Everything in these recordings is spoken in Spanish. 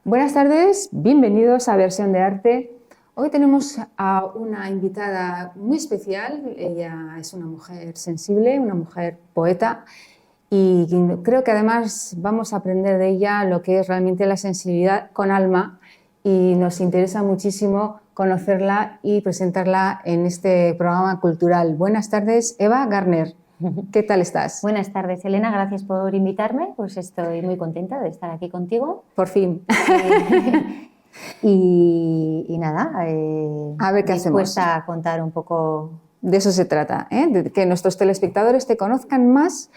Buenas tardes, bienvenidos a Versión de Arte. Hoy tenemos a una invitada muy especial. Ella es una mujer sensible, una mujer poeta y creo que además vamos a aprender de ella lo que es realmente la sensibilidad con alma y nos interesa muchísimo conocerla y presentarla en este programa cultural. Buenas tardes, Eva Gardner. ¿Qué tal estás? Buenas tardes, Elena, gracias por invitarme, pues estoy muy contenta de estar aquí contigo. Por fin. Y nada, a ver qué dispuesta hacemos. A contar un poco. De eso se trata, de que nuestros telespectadores te conozcan más,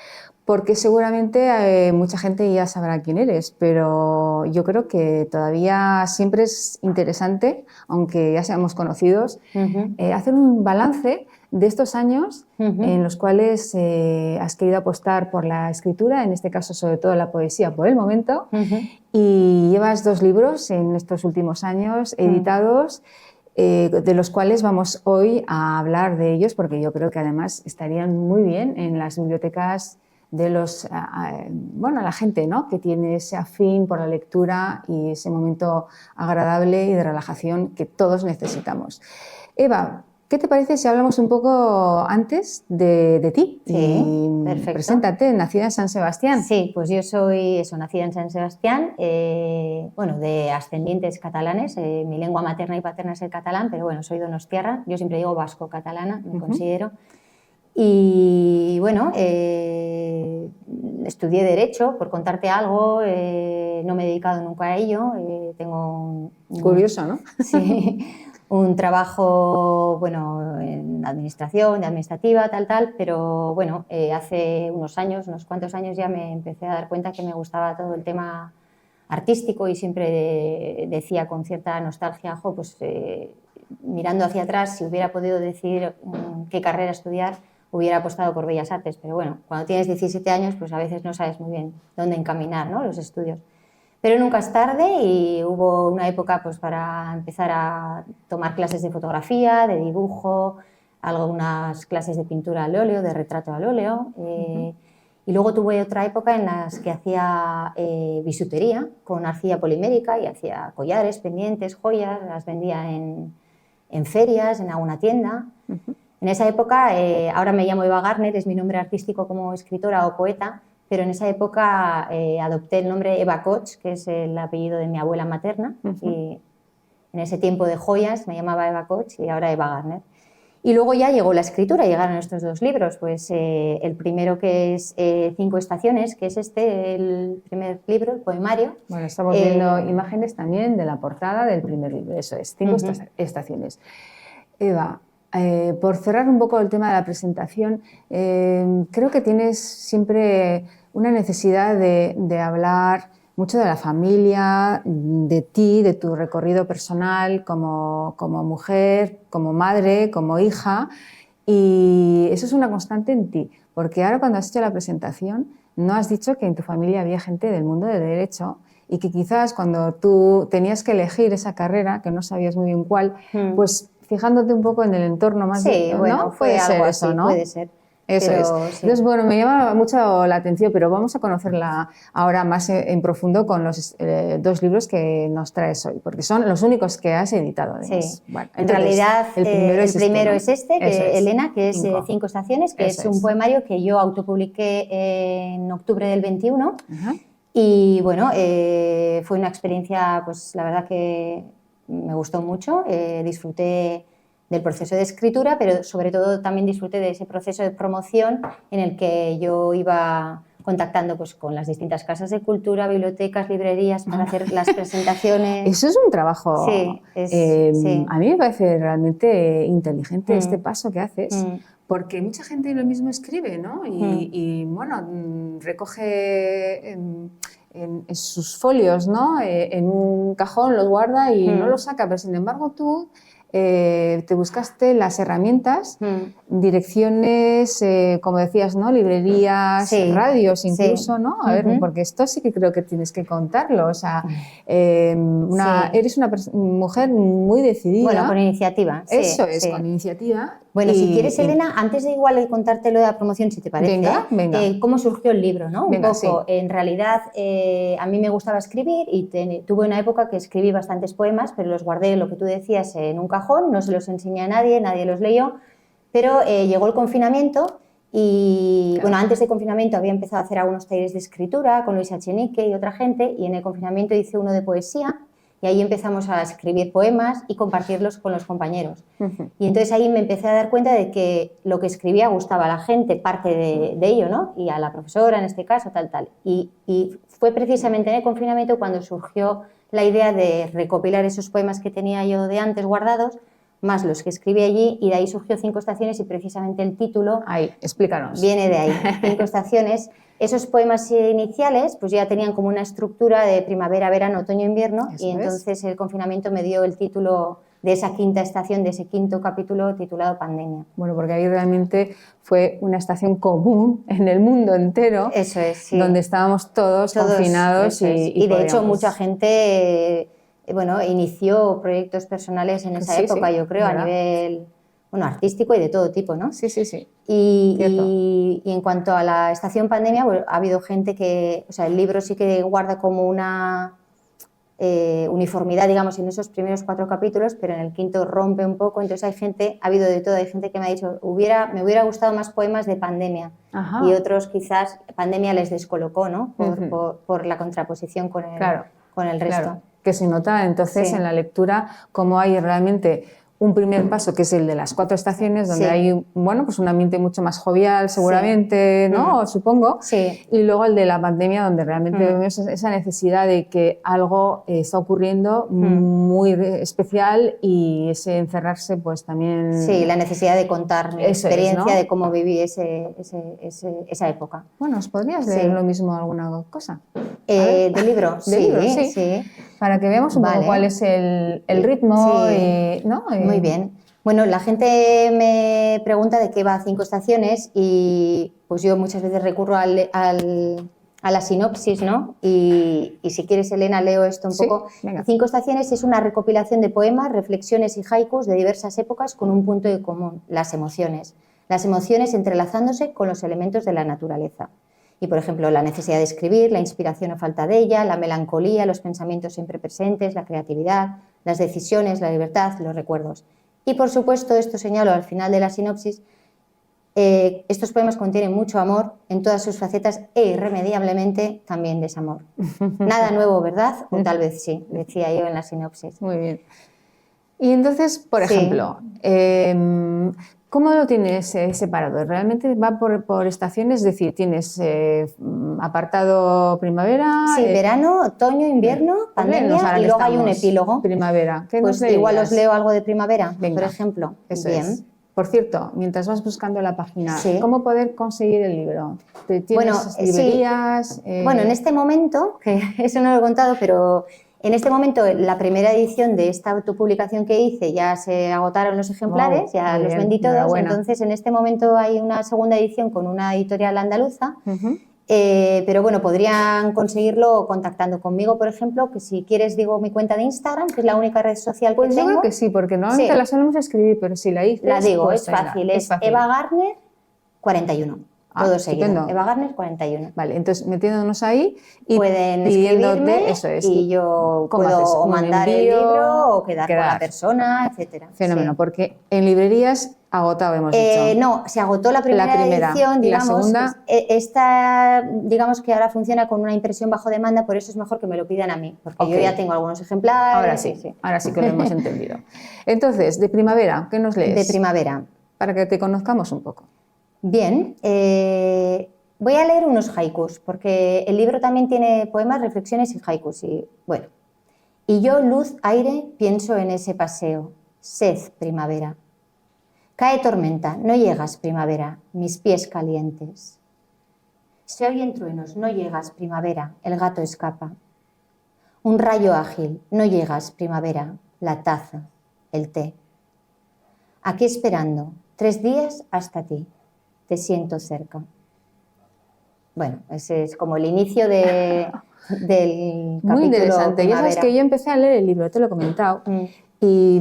porque seguramente mucha gente ya sabrá quién eres, pero yo creo que todavía siempre es interesante, aunque ya seamos conocidos, hacer un balance de estos años en los cuales has querido apostar por la escritura, en este caso sobre todo la poesía por el momento, y llevas 2 libros en estos últimos años editados, de los cuales vamos hoy a hablar de ellos, porque yo creo que además estarían muy bien en las bibliotecas de la gente, ¿no?, que tiene ese afín por la lectura y ese momento agradable y de relajación que todos necesitamos. Eva, ¿qué te parece si hablamos un poco antes de ti? Sí, perfecto. Preséntate, nacida en San Sebastián. Sí, pues yo soy nacida en San Sebastián, de ascendientes catalanes. Mi lengua materna y paterna es el catalán, pero bueno, soy donostiarra. Yo siempre digo vasco-catalana, me considero. Y bueno, estudié Derecho, por contarte algo, no me he dedicado nunca a ello. Tengo Curioso, ¿no? Sí, un trabajo, en administración, administrativa, tal, pero bueno, hace unos cuantos años ya me empecé a dar cuenta que me gustaba todo el tema artístico y siempre decía con cierta nostalgia, mirando hacia atrás, si hubiera podido decidir qué carrera estudiar, hubiera apostado por Bellas Artes, pero bueno, cuando tienes 17 años, pues a veces no sabes muy bien dónde encaminar, ¿no?, los estudios. Pero nunca es tarde y hubo una época para empezar a tomar clases de fotografía, de dibujo, algunas clases de pintura al óleo, de retrato al óleo. Y luego tuve otra época en las que hacía bisutería con arcilla polimérica y hacía collares, pendientes, joyas, las vendía en ferias, en alguna tienda. En esa época, ahora me llamo Eva Gardner, es mi nombre artístico como escritora o poeta, pero en esa época adopté el nombre Eva Koch, que es el apellido de mi abuela materna, y en ese tiempo de joyas me llamaba Eva Koch y ahora Eva Gardner. Y luego ya llegó la escritura, llegaron estos 2 libros, pues el primero, que es 5 estaciones, que es el primer libro, el poemario. Bueno, estamos viendo imágenes también de la portada del primer libro, eso es, 5 estaciones. Eva, por cerrar un poco el tema de la presentación, creo que tienes siempre una necesidad de hablar mucho de la familia, de ti, de tu recorrido personal como mujer, como madre, como hija, y eso es una constante en ti, porque ahora cuando has hecho la presentación no has dicho que en tu familia había gente del mundo del derecho y que quizás cuando tú tenías que elegir esa carrera, que no sabías muy bien cuál, pues fijándote un poco en el entorno más sí, ¿no? Puede ser así, eso, ¿no? Puede ser. Eso pero, es. Sí. Entonces, bueno, me llama mucho la atención, pero vamos a conocerla ahora más en profundo con los 2 libros que nos traes hoy, porque son los únicos que has editado, además. Sí. Bueno, en realidad, el primero es es Elena, que es 5 estaciones, que Eso es un poemario que yo autopubliqué en octubre del 21. Y bueno, fue una experiencia, pues la verdad que me gustó mucho, disfruté del proceso de escritura, pero sobre todo también disfruté de ese proceso de promoción en el que yo iba contactando pues, con las distintas casas de cultura, bibliotecas, librerías, para hacer las presentaciones. Eso es un trabajo, sí. A mí me parece realmente inteligente este paso que haces, porque mucha gente lo mismo escribe, ¿no? Y bueno, recoge en sus folios, ¿no?, en un cajón, los guarda y no los saca, pero sin embargo tú te buscaste las herramientas, direcciones, como decías, ¿no?, librerías, radios incluso, ¿no? A ver, porque esto sí que creo que tienes que contarlo, o sea, eres una mujer muy decidida. Bueno, con iniciativa. Eso es, con iniciativa, Bueno, si quieres, Elena, antes de igual contarte lo de la promoción, si te parece, venga. cómo surgió el libro, ¿no? Venga, un poco, sí. en realidad, a mí me gustaba escribir y tuve una época que escribí bastantes poemas, pero los guardé, lo que tú decías, en un cajón, no se los enseñé a nadie, nadie los leyó, pero llegó el confinamiento y, Claro. bueno, antes del confinamiento había empezado a hacer algunos talleres de escritura con Luis Echenique y otra gente, y en el confinamiento hice uno de poesía, y ahí empezamos a escribir poemas y compartirlos con los compañeros. Y entonces ahí me empecé a dar cuenta de que lo que escribía gustaba a la gente, parte de ello, ¿no? Y a la profesora en este caso, tal. Y fue precisamente en el confinamiento cuando surgió la idea de recopilar esos poemas que tenía yo de antes guardados, más los que escribí allí, y de ahí surgió 5 estaciones, y precisamente el título Ahí, explícanos. viene de ahí, 5 estaciones. Esos poemas iniciales pues ya tenían como una estructura de primavera, verano, otoño, invierno, Eso y entonces el confinamiento me dio el título de esa 5ª estación, de ese 5º capítulo titulado Pandemia. Bueno, porque ahí realmente fue una estación común en el mundo entero. Eso es, sí. Donde estábamos todos confinados y de hecho mucha gente bueno, inició proyectos personales en esa época, yo creo, a nivel artístico y de todo tipo, ¿no? Sí. Y en cuanto a la estación pandemia, bueno, ha habido gente que, o sea, el libro sí que guarda como una uniformidad, digamos, en esos primeros 4 capítulos, pero en el 5º rompe un poco, entonces hay gente, ha habido de todo, hay gente que me ha dicho, me hubiera gustado más poemas de pandemia. Ajá. Y otros quizás pandemia les descolocó, ¿no? Por la contraposición con el resto. Claro. Que se nota entonces en la lectura cómo hay realmente un primer paso, que es el de las 4 estaciones, donde hay, bueno, pues un ambiente mucho más jovial, seguramente, ¿no? Supongo. Sí. Y luego el de la pandemia, donde realmente vemos esa necesidad de que algo está ocurriendo muy especial, y ese encerrarse, pues también... Sí, la necesidad de contar mi experiencia, de cómo viví esa época. Bueno, ¿os podrías leer lo mismo alguna cosa? ¿Del libro? Sí. Para que veamos un poco cuál es el ritmo, ¿no? Muy bien. Bueno, la gente me pregunta de qué va 5 estaciones, y pues yo muchas veces recurro a la sinopsis, ¿no? Y si quieres, Elena, leo esto un poco. Venga. 5 estaciones es una recopilación de poemas, reflexiones y haikus de diversas épocas con un punto en común: las emociones. Las emociones entrelazándose con los elementos de la naturaleza. Y, por ejemplo, la necesidad de escribir, la inspiración o falta de ella, la melancolía, los pensamientos siempre presentes, la creatividad, las decisiones, la libertad, los recuerdos. Y, por supuesto, esto señalo al final de la sinopsis, estos poemas contienen mucho amor en todas sus facetas, e irremediablemente también desamor. Nada nuevo, ¿verdad? O tal vez sí, decía yo en la sinopsis. Muy bien. Y entonces, por ejemplo, ¿cómo lo tienes separado? ¿Realmente va por estaciones? Es decir, tienes apartado primavera... Sí, verano, otoño, invierno, pandemia, y luego hay un epílogo. Primavera. ¿Qué pues igual os leo algo de primavera, por ejemplo. Eso es. Por cierto, mientras vas buscando la página, ¿cómo poder conseguir el libro? ¿Tienes librerías? Bueno, en este momento, que eso no lo he contado, pero... En este momento, la primera edición de esta autopublicación que hice, ya se agotaron los ejemplares, ya los vendí todos. Entonces, en este momento hay una segunda edición con una editorial andaluza, pero bueno, podrían conseguirlo contactando conmigo, por ejemplo, que si quieres digo mi cuenta de Instagram, que es la única red social que tengo. Yo creo que sí, porque normalmente la solemos escribir, pero si la dices... La digo, es fácil, es Eva Garner 41. Todo seguido. Eva Garner 41. Vale, entonces metiéndonos ahí y pueden escribirme, eso es, y yo puedo mandar el libro o quedar con la persona, etcétera. Fenómeno, porque en librerías agotado, hemos dicho. No, se agotó la primera edición, digamos. ¿Y la segunda? Esta, digamos que ahora funciona con una impresión bajo demanda, por eso es mejor que me lo pidan a mí, porque yo ya tengo algunos ejemplares. Ahora sí que lo hemos entendido. Entonces, de primavera, ¿qué nos lees? De primavera. Para que te conozcamos un poco. Bien, voy a leer unos haikus, porque el libro también tiene poemas, reflexiones y haikus. Y bueno, y yo, luz, aire, pienso en ese paseo. Sed, primavera. Cae tormenta, no llegas, primavera, mis pies calientes. Se oyen truenos, no llegas, primavera, el gato escapa. Un rayo ágil, no llegas, primavera, la taza, el té. Aquí esperando, 3 días hasta ti. Te siento cerca. Bueno, ese es como el inicio del capítulo. Muy interesante. Ya sabes que yo empecé a leer el libro, te lo he comentado, y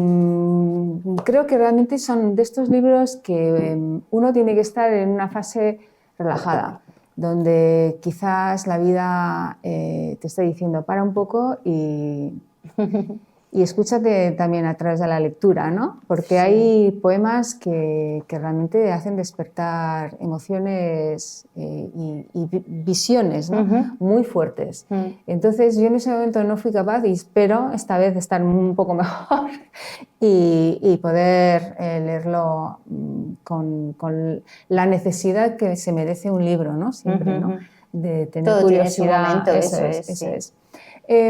creo que realmente son de estos libros que uno tiene que estar en una fase relajada, donde quizás la vida te esté diciendo para un poco y escúchate también a través de la lectura, ¿no? Porque hay poemas que realmente hacen despertar emociones y visiones, ¿no? Muy fuertes. Entonces yo en ese momento no fui capaz y espero esta vez estar un poco mejor y poder leerlo con la necesidad que se merece un libro, ¿no? Siempre, ¿no? De tener todo curiosidad. tiene su momento, Eso es.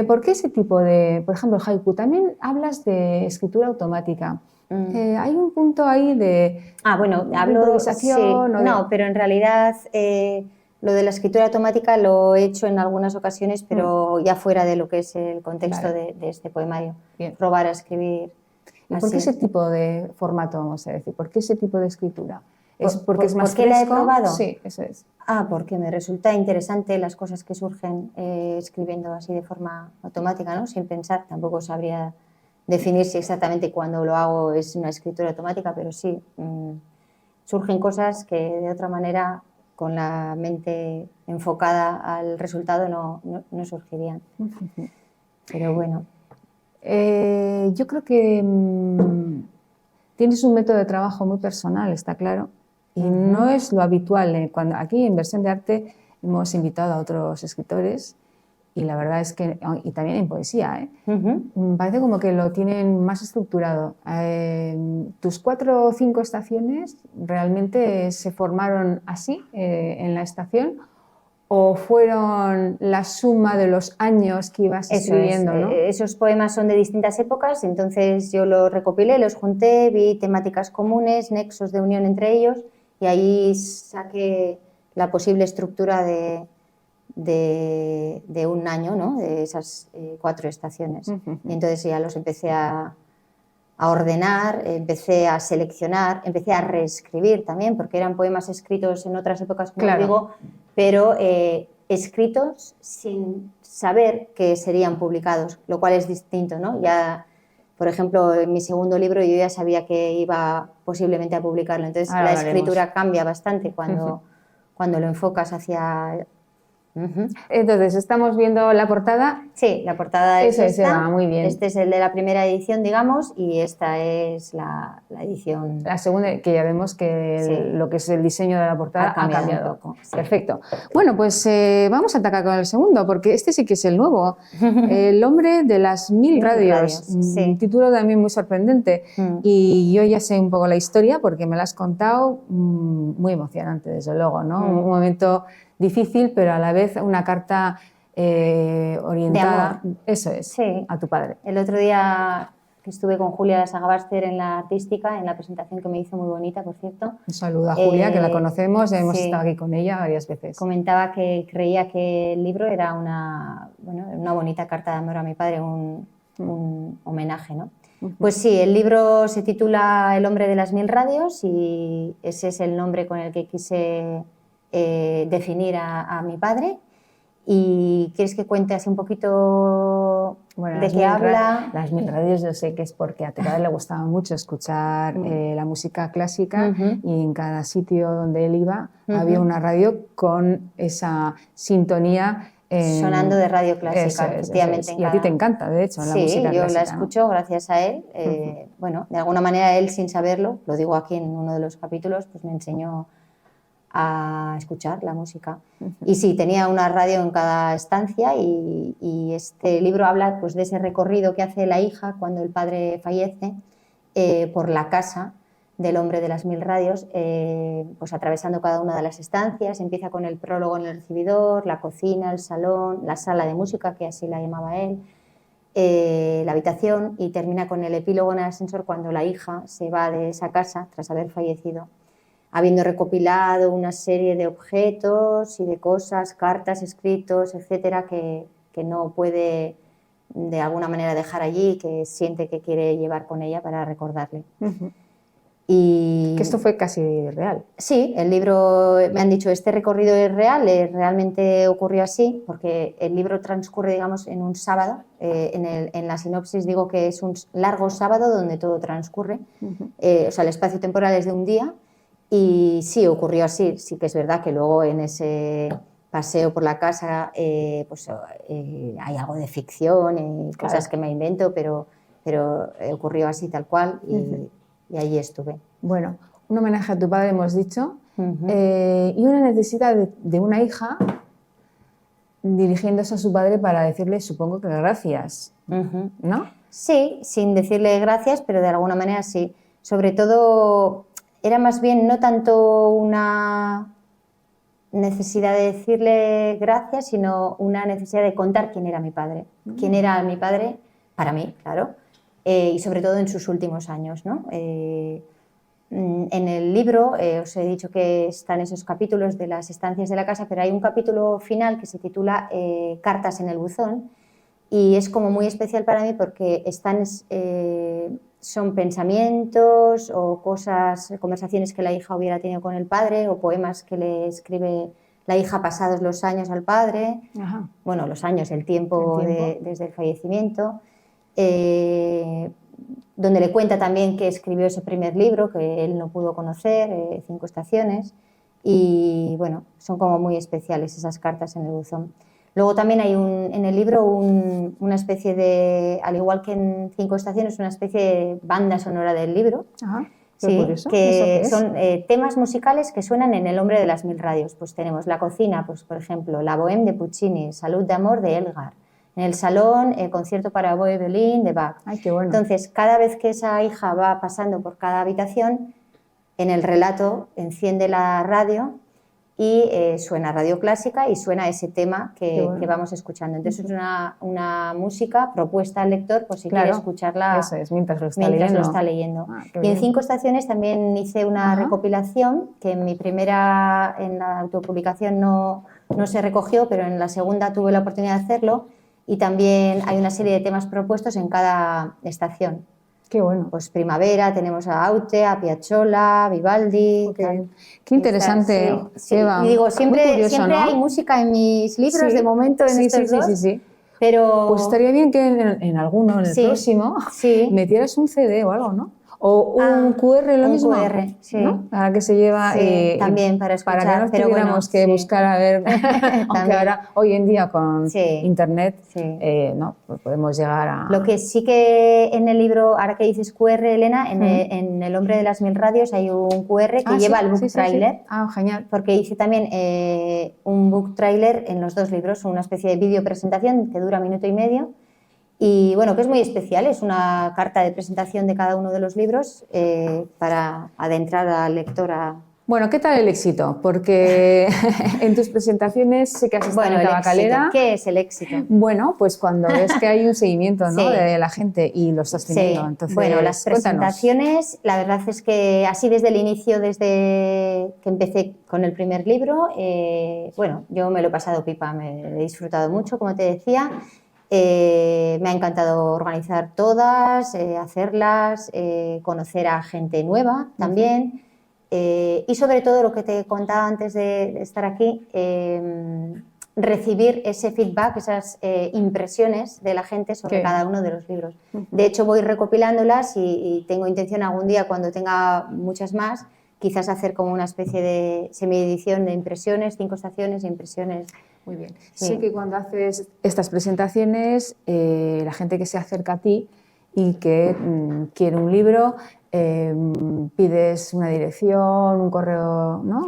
¿Por qué ese tipo de, por ejemplo, el haiku? También hablas de escritura automática. Hay un punto ahí de, bueno, de hablo, improvisación. sí, no, pero en realidad lo de la escritura automática lo he hecho en algunas ocasiones, pero ya fuera de lo que es el contexto Vale. de este poemario. Bien. Probar a escribir. ¿Y por qué ese tipo de formato, vamos a decir? ¿Por qué ese tipo de escritura? ¿Es porque es más ¿Por qué la he fresco? probado? Sí, eso es. Porque me resulta interesante las cosas que surgen escribiendo así de forma automática, ¿no? Sin pensar. Tampoco sabría definir si exactamente cuando lo hago es una escritura automática, pero sí, surgen cosas que de otra manera, con la mente enfocada al resultado, no surgirían. Pero bueno. Yo creo que tienes un método de trabajo muy personal, está claro, y no es lo habitual. Cuando aquí en Versión de Arte hemos invitado a otros escritores y la verdad es que, y también en poesía, parece como que lo tienen más estructurado. Tus 4 o 5 estaciones realmente se formaron así en la estación, ¿o fueron la suma de los años que ibas escribiendo? ¿No? Esos poemas son de distintas épocas, entonces yo los recopilé, los junté, vi temáticas comunes, nexos de unión entre ellos y ahí saqué la posible estructura de un año, ¿no? De esas 4 estaciones. Y entonces ya los empecé a ordenar, empecé a seleccionar, empecé a reescribir también, porque eran poemas escritos en otras épocas, como digo, pero escritos sin saber que serían publicados, lo cual es distinto, ¿no? Ya, por ejemplo, en mi segundo libro yo ya sabía que iba posiblemente a publicarlo, entonces la escritura cambia bastante cuando lo enfocas hacia... Entonces, estamos viendo la portada. Sí, la portada es esta. Muy bien. Este es el de la primera edición, digamos, y esta es la edición... La segunda, que ya vemos que lo que es el diseño de la portada ha cambiado. Un poco, sí. Perfecto. Bueno, pues vamos a atacar con el segundo, porque este sí que es el nuevo. El hombre de las 1000 radios. Un título también muy sorprendente. Y yo ya sé un poco la historia, porque me la has contado, muy emocionante, desde luego, ¿no? Un momento difícil, pero a la vez una carta orientada, de amor. Eso es, a tu padre. El otro día que estuve con Julia Sagabaster en la artística, en la presentación que me hizo muy bonita, por cierto. Un saludo a Julia, que la conocemos, hemos estado aquí con ella varias veces. Comentaba que creía que el libro era una bonita carta de amor a mi padre, un homenaje, ¿no? Pues sí, el libro se titula El hombre de las 1000 radios y ese es el nombre con el que quise definir a mi padre. ¿Y quieres que cuente así un poquito de qué habla? Las 1000 radios yo sé que es porque a tu padre le gustaba mucho escuchar la música clásica y en cada sitio donde él iba había una radio con esa sintonía. Sonando de radio clásica, efectivamente. Y a ti te encanta, de hecho, la música clásica. Sí, yo la escucho gracias a él. Bueno, de alguna manera él, sin saberlo, lo digo aquí en uno de los capítulos, pues me enseñó a escuchar la música. Y sí, tenía una radio en cada estancia y este libro habla pues, de ese recorrido que hace la hija cuando el padre fallece por la casa del hombre de las 1000 radios, pues atravesando cada una de las estancias. Empieza con el prólogo en el recibidor, la cocina, el salón, la sala de música, que así la llamaba él, la habitación, y termina con el epílogo en el ascensor cuando la hija se va de esa casa tras haber fallecido, habiendo recopilado una serie de objetos y de cosas, cartas, escritos, etcétera, que no puede de alguna manera dejar allí, que siente que quiere llevar con ella para recordarle. Y Que esto fue casi real. sí, el libro, me han dicho, este recorrido es real, realmente ocurrió así, porque el libro transcurre, digamos, en un sábado. En la sinopsis digo que es un largo sábado donde todo transcurre. O sea, el espacio temporal es de un día y sí, ocurrió así. Sí que es verdad que luego en ese paseo por la casa hay algo de ficción y cosas que me invento, pero ocurrió así tal cual y allí estuve. Bueno, un homenaje a tu padre hemos dicho, y una necesidad de una hija dirigiéndose a su padre para decirle, supongo que gracias, ¿no? Sí, sin decirle gracias, pero de alguna manera sí. Sobre todo era más bien no tanto una necesidad de decirle gracias, sino una necesidad de contar quién era mi padre. Quién era mi padre para mí, claro, y sobre todo en sus últimos años, ¿no? En el libro os he dicho que están esos capítulos de las estancias de la casa, pero hay un capítulo final que se titula Cartas en el buzón y es como muy especial para mí porque son pensamientos o conversaciones que la hija hubiera tenido con el padre o poemas que le escribe la hija pasados los años al padre. Ajá. Bueno, los años, el tiempo. Desde el fallecimiento. Donde le cuenta también que escribió ese primer libro que él no pudo conocer, 5 estaciones, y bueno, son como muy especiales esas cartas en el buzón. Luego también hay en el libro una especie de, al igual que en 5 estaciones, una especie de banda sonora del libro. Ajá. Sí, curioso. que son temas musicales que suenan en El hombre de las 1000 radios. Pues tenemos La cocina, pues por ejemplo, La bohème de Puccini, Salud de amor de Elgar. En el salón, el concierto para oboe y violín de Bach. Ay, qué bueno. Entonces, cada vez que esa hija va pasando por cada habitación, en el relato enciende la radio y suena radio clásica y suena ese tema que vamos escuchando. Entonces, es una música propuesta al lector, pues si quiere escucharla eso es, mientras lo está leyendo. Y en 5 estaciones también hice una recopilación que en la autopublicación no se recogió, pero en la segunda tuve la oportunidad de hacerlo. Y también hay una serie de temas propuestos en cada estación. Qué bueno. Pues primavera, tenemos a Aute, a Piazzolla, Vivaldi. Qué interesante, sí. Eva. Y digo, siempre curioso, ¿no? hay música en mis libros de momento, en estos dos. Sí. Pero... Pues estaría bien que en alguno, en el próximo, metieras un CD o algo, ¿no? O un QR, lo mismo. Un QR, sí. ¿No? Ahora que se lleva. También para escuchar. Para que no tuviéramos que buscar a ver. Aunque ahora, hoy en día, con internet, ¿no? Pues podemos llegar a. Lo que sí que en el libro, ahora que dices QR, Elena, en El hombre de las 1000 radios hay un QR que lleva el book trailer. Ah, genial. Porque hice también un book trailer en los 2 libros, una especie de vídeo presentación que dura 1 minuto y medio. Y bueno, que es muy especial, es una carta de presentación de cada uno de los libros para adentrar al lector a... Bueno, ¿qué tal el éxito? Porque en tus presentaciones sé que has estado en Tabacalera. ¿Qué es el éxito? Bueno, pues cuando ves que hay un seguimiento, ¿no? de la gente y lo estás teniendo. Entonces, bueno, las presentaciones, la verdad es que así desde el inicio, desde que empecé con el primer libro, bueno, yo me lo he pasado pipa, me he disfrutado mucho, como te decía. Me ha encantado organizar todas, hacerlas, conocer a gente nueva también y sobre todo lo que te contaba antes de estar aquí, recibir ese feedback, esas impresiones de la gente sobre cada uno de los libros. De hecho voy recopilándolas y tengo intención algún día, cuando tenga muchas más, quizás hacer como una especie de semiedición de impresiones, 5 estaciones de impresiones. Muy bien. Sí que cuando haces estas presentaciones, la gente que se acerca a ti y que quiere un libro, pides una dirección, un correo, ¿no?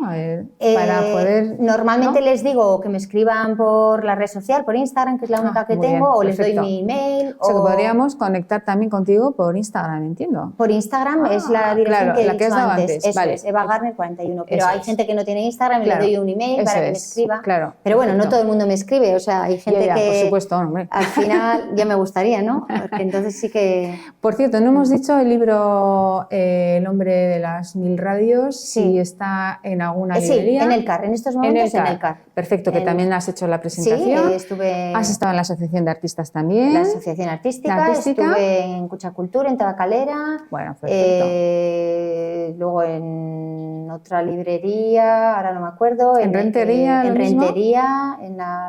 Para poder... Normalmente les digo que me escriban por la red social, por Instagram, que es la única que tengo, o les doy mi email. O sea, que podríamos conectar también contigo por Instagram, entiendo. Por Instagram es la dirección que he dicho antes. Eso vale. es, Eva Garner 41. Pero hay gente que no tiene Instagram y le doy un email para que me escriba. Claro, pero bueno, no todo el mundo me escribe, o sea, hay gente que... por supuesto, hombre. Al final ya me gustaría, ¿no? Porque entonces sí que... Por cierto, no hemos dicho el libro preguntado El hombre de las mil radios, si está en alguna librería. Sí, en el CAR, en estos momentos en el CAR. Perfecto, que también has hecho la presentación. Sí, estuve... Has estado en la Asociación de Artistas también. La Asociación Artística, estuve en Cuchacultura, en Tabacalera. Bueno, perfecto. Luego en otra librería, ahora no me acuerdo. ¿En Rentería? En Rentería,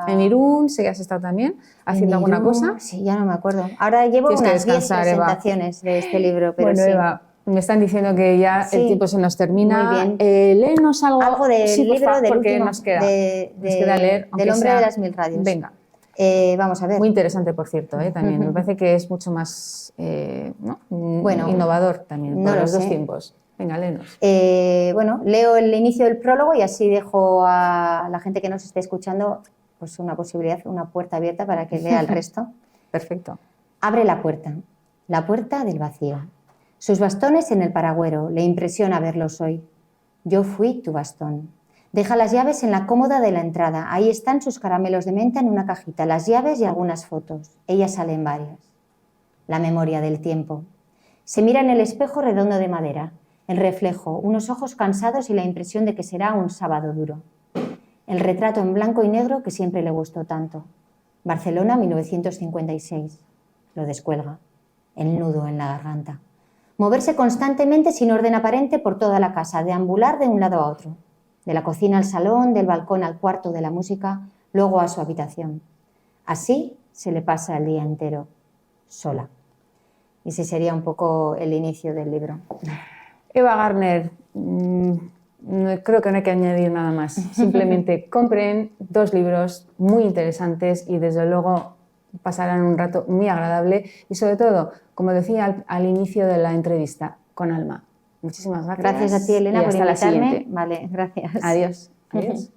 en Irún, ¿sí que has estado también haciendo alguna cosa? Sí, ya no me acuerdo. Ahora llevo unas 10 presentaciones de este libro, pero bueno, sí. Eva, me están diciendo que ya el tiempo se nos termina. Muy bien. Léenos algo del libro del último, nos queda leer, del hombre de las mil radios. Venga. Vamos a ver. Muy interesante, por cierto, también. Me parece que es mucho más innovador también para los dos tiempos. Venga, léenos. Bueno, leo el inicio del prólogo y así dejo a la gente que nos esté escuchando pues una posibilidad, una puerta abierta para que lea el resto. Perfecto. Abre la puerta del vacío. Sus bastones en el paragüero, le impresiona verlos hoy. Yo fui tu bastón. Deja las llaves en la cómoda de la entrada. Ahí están sus caramelos de menta en una cajita, las llaves y algunas fotos. Ella sale en varias. La memoria del tiempo. Se mira en el espejo redondo de madera. El reflejo, unos ojos cansados y la impresión de que será un sábado duro. El retrato en blanco y negro que siempre le gustó tanto. Barcelona, 1956. Lo descuelga. El nudo en la garganta. Moverse constantemente sin orden aparente por toda la casa, deambular de un lado a otro. De la cocina al salón, del balcón al cuarto de la música, luego a su habitación. Así se le pasa el día entero, sola. Y ese sería un poco el inicio del libro. Eva Gardner, creo que no hay que añadir nada más. Simplemente compren 2 libros muy interesantes y desde luego pasarán un rato muy agradable y sobre todo, como decía al inicio de la entrevista, con alma. Muchísimas gracias. Gracias a ti, Elena, por invitarme. Vale, gracias. Adiós. Adiós.